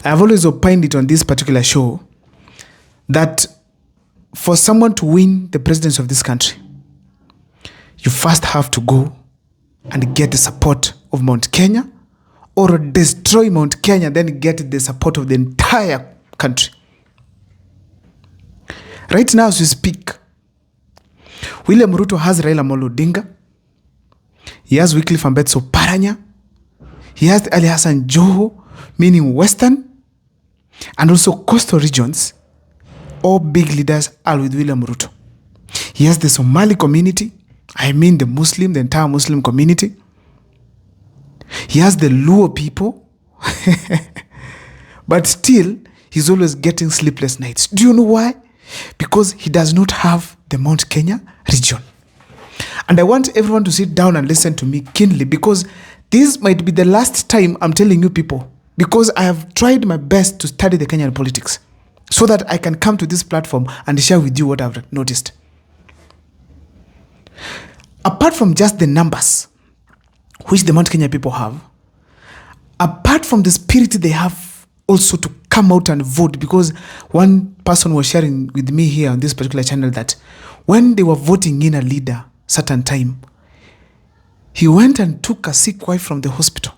I've always opined it on this particular show that for someone to win the presidency of this country, you first have to go and get the support of Mount Kenya, or destroy Mount Kenya, then get the support of the entire country. Right now as we speak, William Ruto has Raila Amolo Odinga, he has Wycliffe Ambetsa Oparanya, he has Ali Hassan Joho, meaning Western, and also coastal regions. All big leaders are with William Ruto. He has the Somali community, I mean the entire Muslim community. He has the Luo people. But still, he's always getting sleepless nights. Do you know why? Because he does not have the Mount Kenya region. And I want everyone to sit down and listen to me keenly, because this might be the last time I'm telling you people, because I have tried my best to study the Kenyan politics so that I can come to this platform and share with you what I've noticed. Apart from just the numbers which the Mount Kenya people have, apart from the spirit they have also to come out and vote, because one person was sharing with me here on this particular channel that when they were voting in a leader certain time, he went and took a sick wife from the hospital,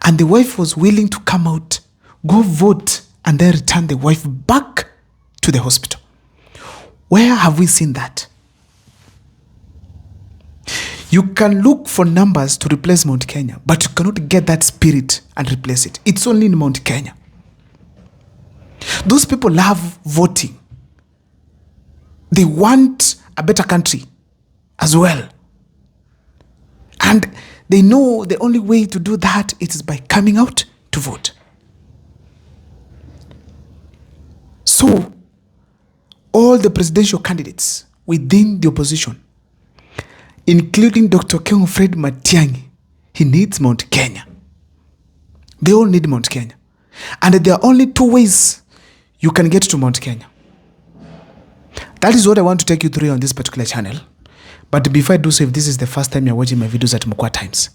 and the wife was willing to come out, go vote, and then return the wife back to the hospital. Where have we seen that? You can look for numbers to replace Mount Kenya, but you cannot get that spirit and replace it. It's only in Mount Kenya. Those people love voting. They want a better country as well. And they know the only way to do that is by coming out to vote. So, all the presidential candidates within the opposition, including Dr. Ken Fred Matiang'i, he needs Mount Kenya. They all need Mount Kenya. And there are only two ways you can get to Mount Kenya. That is what I want to take you through on this particular channel. But before I do so, if this is the first time you're watching my videos at Mukwa Times,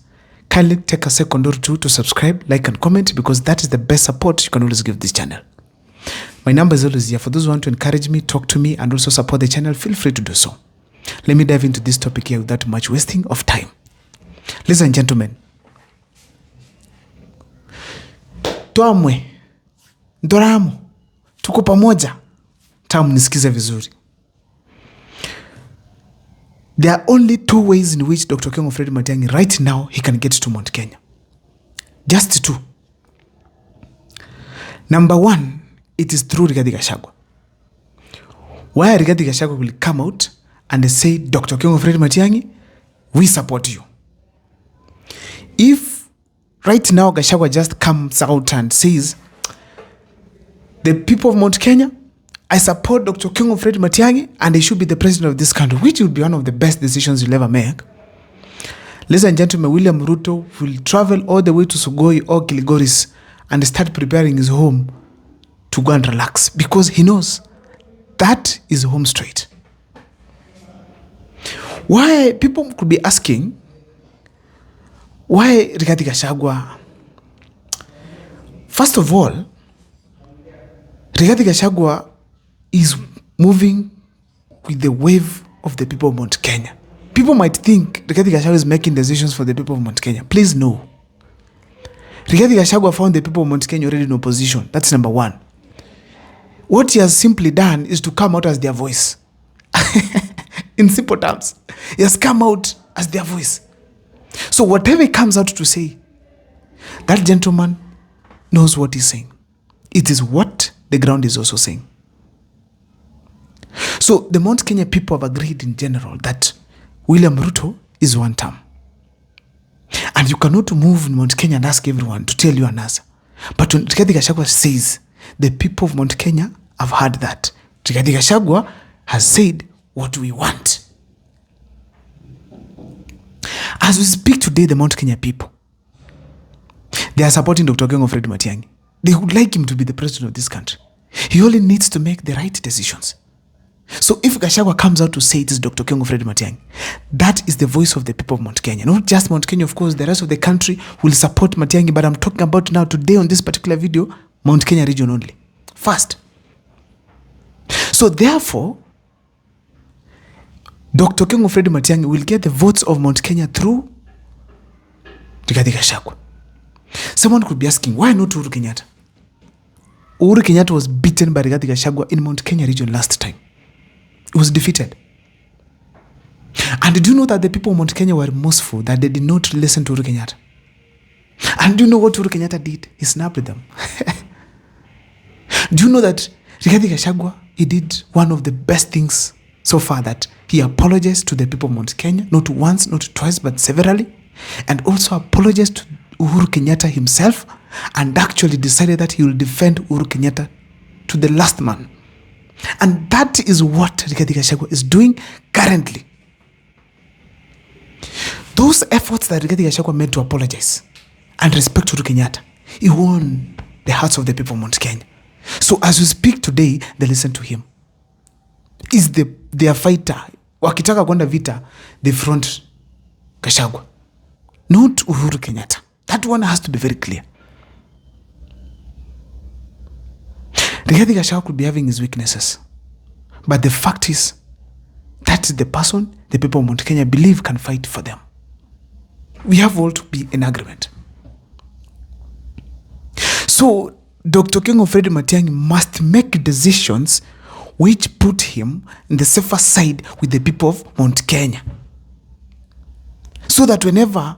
kindly take a second or two to subscribe, like, and comment, because that is the best support you can always give this channel. My number is always here. For those who want to encourage me, talk to me, and also support the channel, feel free to do so. Let me dive into this topic here without much wasting of time. Ladies and gentlemen, tuamwe, ndoramu, tuko pamoja, tamu nisikize vizuri. There are only two ways in which Dr. Ken Fred Matiang'i right now he can get to Mount Kenya. Just two. Number one, it is through Rigathi Gachagua. Where Rigathi Gachagua will come out and say, Dr. Ken Fred Matiang'i, we support you. If right now Gachagua just comes out and says, the people of Mount Kenya, I support Dr. Ken Fred Matiang'i and he should be the president of this country, which will be one of the best decisions you'll ever make. Ladies and gentlemen, William Ruto will travel all the way to Sugoi or Kilgoris and start preparing his home to go and relax, because he knows that is home straight. Why people could be asking, why Rigathi Gachagua? First of all, Rigathi Gachagua is moving with the wave of the people of Mount Kenya. People might think Rigathi Gachagua is making decisions for the people of Mount Kenya. Please no. Rigathi Gachagua found the people of Mount Kenya already in opposition. That's number one. What he has simply done is to come out as their voice. In simple terms, he has come out as their voice. So whatever he comes out to say, that gentleman knows what he's saying. It is what the ground is also saying. So the Mount Kenya people have agreed in general that William Ruto is one term. And you cannot move in Mount Kenya and ask everyone to tell you an answer. But when Rigathi Gachagua says, the people of Mount Kenya have heard that. Rigathi Gachagua has said what we want. As we speak today, the Mount Kenya people, they are supporting Dr. Ken Fred Matiang'i. They would like him to be the president of this country. He only needs to make the right decisions. So if Gachagua comes out to say it is Dr. Ken Fred Matiang'i, that is the voice of the people of Mount Kenya. Not just Mount Kenya, of course, the rest of the country will support Matiang'i, but I'm talking about now today on this particular video, Mount Kenya region only. First. So therefore, Dr. King Fred Matiang'i will get the votes of Mount Kenya through Rigathi Gachagua. Someone could be asking, why not Uhuru Kenyatta? Uhuru Kenyatta was beaten by Rigathi Gachagua in Mount Kenya region last time. He was defeated. And do you know that the people of Mount Kenya were remorseful that they did not listen to Uhuru Kenyatta? And do you know what Uhuru Kenyatta did? He snapped them. Do you know that Rigathi Gachagua, he did one of the best things so far, that he apologized to the people of Mount Kenya, not once, not twice, but severally, and also apologized to Uhuru Kenyatta himself, and actually decided that he will defend Uhuru Kenyatta to the last man. And that is what Rigathi Gachagua is doing currently. Those efforts that Rigathi Gachagua made to apologize and respect Uhuru Kenyatta, he won the hearts of the people of Mount Kenya. So as we speak today, they listen to him. Is their fighter. Wakitaka kwenda vita, they front Gachagua, not Uhuru Kenyatta. That one has to be very clear. Rigathi Gachagua could be having his weaknesses, but the fact is, that is the person the people of Mount Kenya believe can fight for them. We have all to be in agreement. So, Dr. King Fred Matiang'i must make decisions which put him in the safer side with the people of Mount Kenya, so that whenever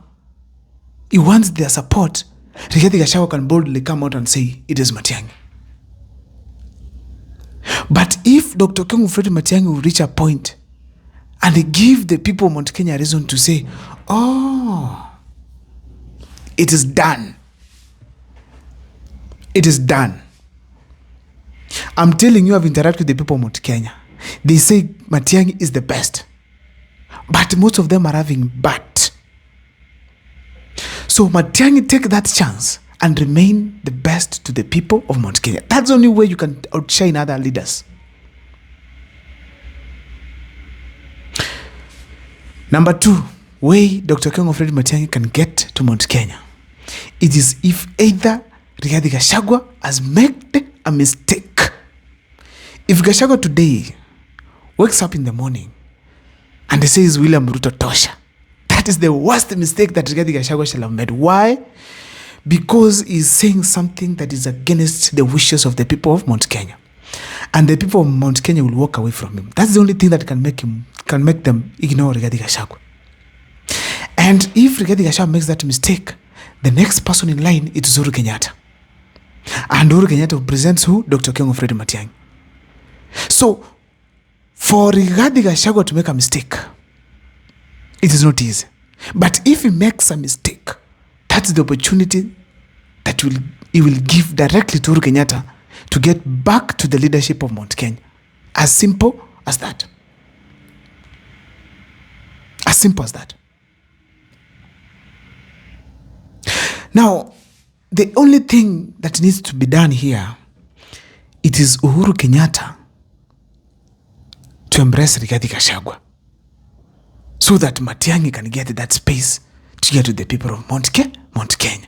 he wants their support, Rigathi Gachagua can boldly come out and say, it is Matiang'i. But if Dr. King Fred Matiang'i will reach a point and give the people of Mount Kenya a reason to say, oh, it is done. It is done. I'm telling you, I've interacted with the people of Mount Kenya. They say Matiang'i is the best. But most of them are having but. So Matiang'i take that chance and remain the best to the people of Mount Kenya. That's the only way you can outshine other leaders. Number 2, way Dr. King Fred Matiang'i can get to Mount Kenya. It is if either Rigathi Gachagua has made a mistake. If Gachagua today wakes up in the morning and he says William Ruto tosha, that is the worst mistake that Rigathi Gachagua shall have made. Why? Because he's saying something that is against the wishes of the people of Mount Kenya. And the people of Mount Kenya will walk away from him. That's the only thing that can make them ignore Rigathi Gachagua. And if Rigathi Gachagua makes that mistake, the next person in line is Uhuru Kenyatta. And Uhuru Kenyatta represents who? Dr. King Fred Matiang'i. So, for Rigathi Gachagua to make a mistake, it is not easy. But if he makes a mistake, that's the opportunity that he will give directly to Uhuru Kenyatta to get back to the leadership of Mount Kenya. As simple as that. As simple as that. Now, the only thing that needs to be done here, it is Uhuru Kenyatta to embrace Rigathi Gachagua, so that Matiang'i can get that space to get to the people of Mount Kenya.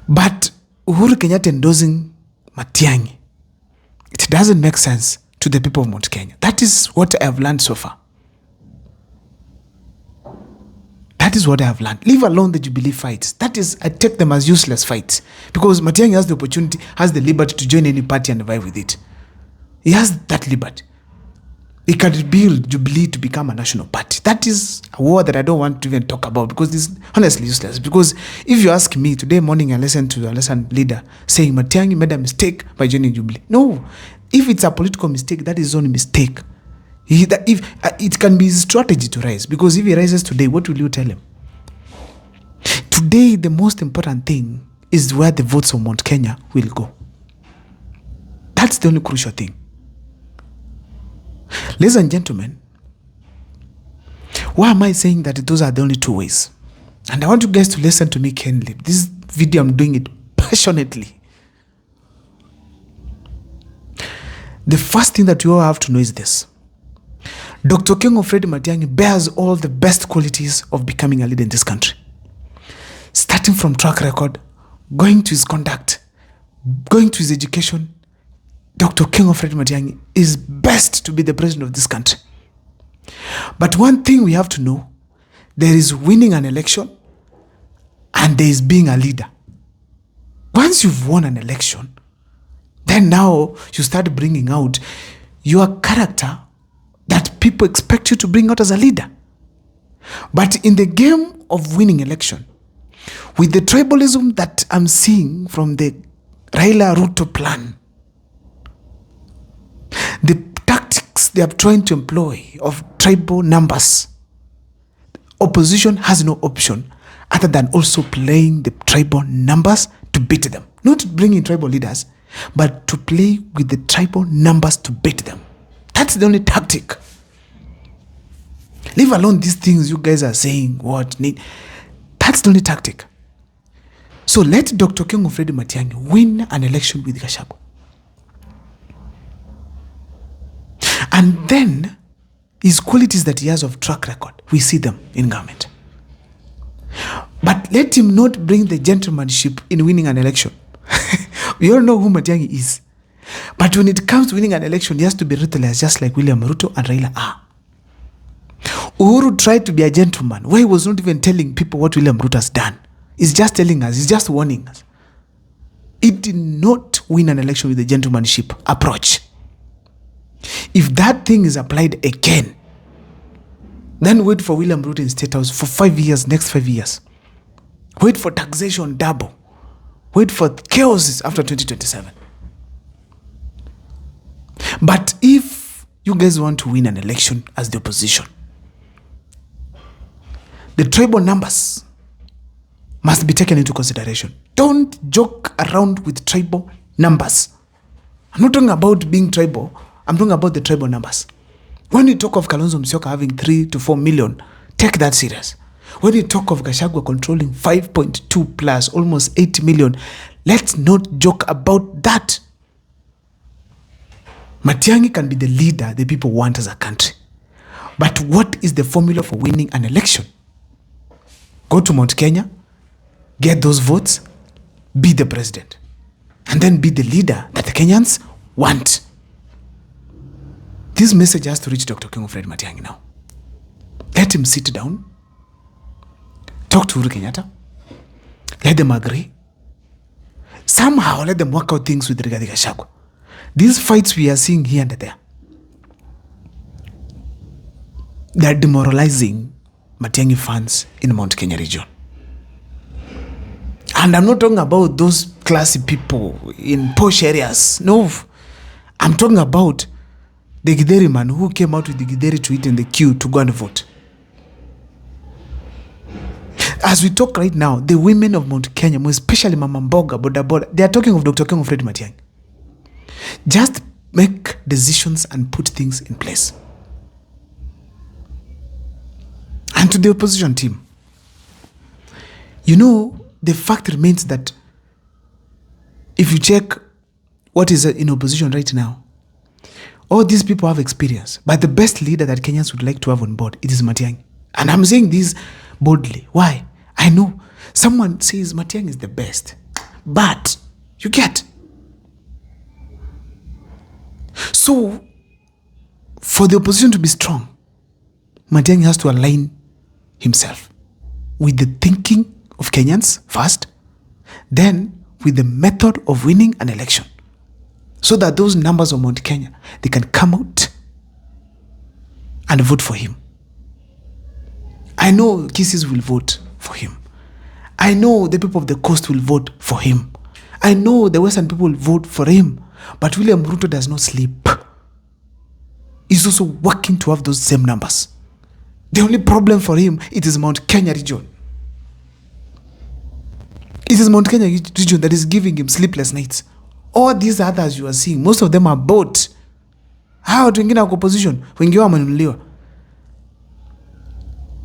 But Uhuru Kenyatta endorsing Matiang'i, it doesn't make sense to the people of Mount Kenya. That is what I have learned so far. That is what I have learned. Leave alone the Jubilee fights. That is, I take them as useless fights. Because Matiang'i has the opportunity, has the liberty to join any party and vibe with it. He has that liberty. He can rebuild Jubilee to become a national party. That is a war that I don't want to even talk about, because it's honestly useless. Because if you ask me, today morning I listened to a lesson leader saying Matiang'i made a mistake by joining Jubilee. No. If it's a political mistake, that is his own mistake. It can be his strategy to rise. Because if he rises today, what will you tell him? Today, the most important thing is where the votes of Mount Kenya will go. That's the only crucial thing. Ladies and gentlemen, why am I saying that those are the only two ways? And I want you guys to listen to me keenly. This video, I'm doing it passionately. The first thing that you all have to know is this. Dr. King Fred Matiang'i bears all the best qualities of becoming a leader in this country. Starting from track record, going to his conduct, going to his education, Dr. King Fred Matiang'i is best to be the president of this country. But one thing we have to know, there is winning an election and there is being a leader. Once you've won an election, then now you start bringing out your character that people expect you to bring out as a leader. But in the game of winning election, with the tribalism that I'm seeing from the Raila Ruto plan, the tactics they are trying to employ of tribal numbers, opposition has no option other than also playing the tribal numbers to beat them. Not bringing tribal leaders, but to play with the tribal numbers to beat them. That's the only tactic. Leave alone these things you guys are saying, what need. That's the only tactic. So let Dr. King Fred Matiang'i win an election with Gachagua. And then his qualities that he has of track record, we see them in government. But let him not bring the gentlemanship in winning an election. We all know who Matiang'i is. But when it comes to winning an election, he has to be ruthless, just like William Ruto and Raila are. Uhuru tried to be a gentleman, where he was not even telling people what William Ruto has done. He's just telling us, he's just warning us. He did not win an election with the gentlemanship approach. If that thing is applied again, then wait for William Ruto in State House for 5 years, next 5 years. Wait for taxation double. Wait for chaos after 2027. But if you guys want to win an election as the opposition, the tribal numbers must be taken into consideration. Don't joke around with tribal numbers. I'm not talking about being tribal. I'm talking about the tribal numbers. When you talk of Kalonzo Musyoka having 3 to 4 million, take that serious. When you talk of Gachagua controlling 5.2 plus almost 8 million, let's not joke about that. Matiang'i can be the leader the people want as a country. But what is the formula for winning an election? Go to Mount Kenya, get those votes, be the president, and then be the leader that the Kenyans want. This message has to reach Dr. King Fred Matiang'i now. Let him sit down, talk to Uhuru Kenyatta, let them agree. Somehow let them work out things with Rigathi Gachagua. These fights we are seeing here and there, they are demoralizing Matiang'i fans in Mount Kenya region. And I'm not talking about those classy people in posh areas. No, I'm talking about the Githeri man who came out with the Githeri to eat in the queue to go and vote. As we talk right now, the women of Mount Kenya, especially Mama Mboga, Boda Boda, they are talking of Dr. King Fred Matiang'i. Just make decisions and put things in place. And to the opposition team, you know, the fact remains that if you check what is in opposition right now, all these people have experience, but the best leader that Kenyans would like to have on board, it is Matiang'i. And I'm saying this boldly. Why? I know someone says Matiang'i is the best, but you get. So, for the opposition to be strong, Matiang'i has to align himself with the thinking of Kenyans first, then with the method of winning an election, so that those numbers of Mount Kenya, they can come out and vote for him. I know Kisses will vote for him. I know the people of the coast will vote for him. I know the western people will vote for him. But William Ruto does not sleep. He's also working to have those same numbers. The only problem for him, it is Mount Kenya region. It is Mount Kenya region that is giving him sleepless nights. All these others you are seeing, most of them are bought. How watu wengine wako opposition, wengi wao wamenunuliwa.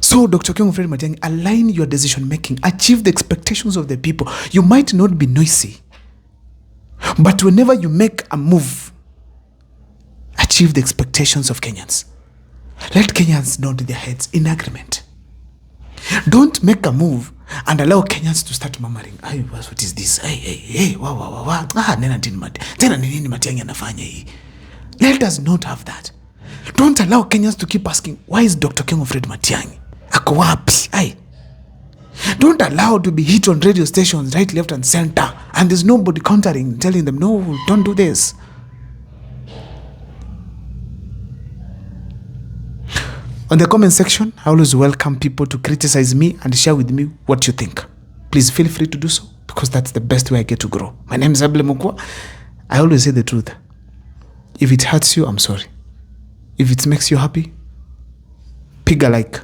So Dr. King Fred Matiang'i, align your decision making, achieve the expectations of the people. You might not be noisy, but whenever you make a move, achieve the expectations of Kenyans. Let Kenyans nod their heads in agreement. Don't make a move and allow Kenyans to start murmuring, what is this? Tena ni nini Matiang'i anafanya hii? Let us not have that. Don't allow Kenyans to keep asking, why is Dr. King Fred Matiang'i? Ako wapi? Don't allow to be hit on radio stations right, left and center, and there's nobody countering, telling them, no, don't do this. On the comment section, I always welcome people to criticize me and share with me what you think. Please feel free to do so, because that's the best way I get to grow. My name is Abel Mukwa. I always say the truth. If it hurts you, I'm sorry. If it makes you happy, pick a like.